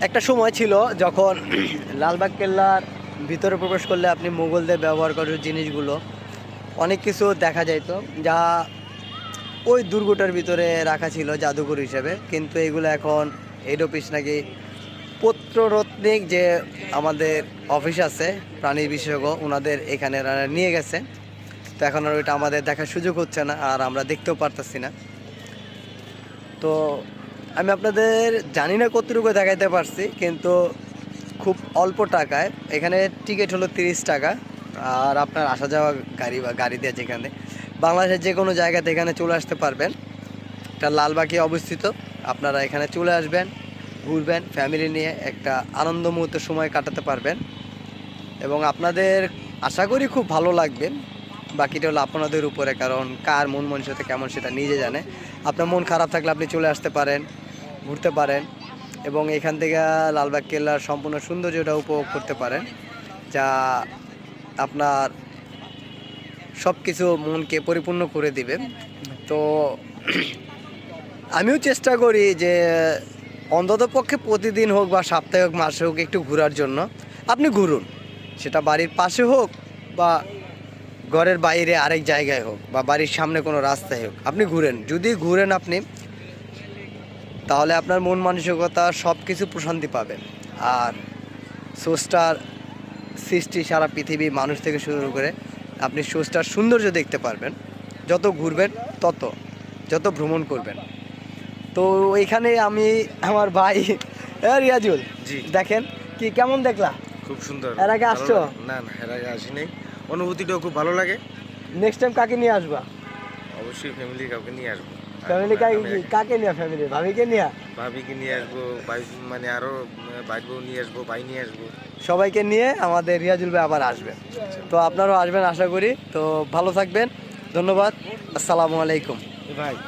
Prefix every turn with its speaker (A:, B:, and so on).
A: একটা সময় ছিল যখন লালবাগ কেল্লার ভিতরে প্রবেশ করলে আপনি মুঘলদের ব্যবহার করার জিনিসগুলো অনেক কিছু দেখা যাইত, যা ওই দুর্গটার ভিতরে রাখা ছিল জাদুঘর হিসেবে। কিন্তু এগুলো এখন হেড অফিস নাকি পত্ররত্নিক যে আমাদের অফিস আছে প্রাণী বিশেষজ্ঞ, ওনাদের এখানে নিয়ে গেছে। তো এখন আর ওইটা আমাদের দেখার সুযোগ হচ্ছে না, আর আমরা দেখতেও পারতেছি না। তো আমি আপনাদের জানি না কতটুকু দেখাইতে পারছি, কিন্তু খুব অল্প টাকায় এখানে টিকিট হলো 30 টাকা। আর আপনার আসা যাওয়া গাড়ি বা গাড়ি দিয়ে যেখানে বাংলাদেশের যে কোনো জায়গাতে এখানে চলে আসতে পারবেন। এটা লালবাগে অবস্থিত। আপনারা এখানে চলে আসবেন, ঘুরবেন, ফ্যামিলি নিয়ে একটা আনন্দ মুহূর্ত সময় কাটাতে পারবেন এবং আপনাদের আশা করি খুব ভালো লাগবে। বাকিটা হলো আপনাদের উপরে, কারণ কার মন মানসিকতা কেমন সেটা নিজে জানে। আপনার মন খারাপ থাকলে আপনি চলে আসতে পারেন, ঘুরতে পারেন এবং এখান থেকে লালবাগ কেল্লার সম্পূর্ণ সৌন্দর্যটা উপভোগ করতে পারেন, যা আপনার সব কিছু মনকে পরিপূর্ণ করে দিবে। তো আমিও চেষ্টা করি যে অন্তত পক্ষে প্রতিদিন হোক বা সপ্তাহে হোক, মাসে হোক, একটু ঘোরার জন্য। আপনি ঘুরুন, সেটা বাড়ির পাশে হোক বা ঘরের বাইরে আরেক জায়গায় হোক বা বাড়ির সামনে কোনো রাস্তায় হোক, আপনি ঘুরেন। যদি ঘুরেন আপনি, তাহলে আপনার মন মানসিকতা সব কিছু প্রশান্তি পাবেন। আর স্রষ্টার সৃষ্টি সারা পৃথিবী মানুষ থেকে শুরু করে আপনি স্রষ্টার সৌন্দর্য দেখতে পারবেন যত ঘুরবেন, যত ভ্রমণ করবেন। তো এখানে আমি আমার ভাই রিয়াজুল,
B: জি
A: দেখেন কি কেমন দেখলা?
B: খুব সুন্দর।
A: এর আগে আসছো?
B: না না, এর আগে আসিনি। অনুভূতিটাও খুব ভালো লাগে।
A: নেক্সট টাইম কাকে নিয়ে আসবা?
B: অবশ্যই ফ্যামিলি কাউকে নিয়ে আসবো।
A: ফ্যামিলি কাকে নিয়ে? ফ্যামিলি ভাবিকে নিয়ে?
B: ভাবিকে নিয়ে আসবো, ভাই মানে আরো ভাই বউ নিয়ে আসবো, ভাই নিয়ে আসবো।
A: সবাইকে নিয়ে আমাদের রিয়াজুল ভাই আবার আসবেন। তো আপনারাও আসবেন আশা করি। তো ভালো থাকবেন, ধন্যবাদ, আসসালামু আলাইকুম।
B: ভাই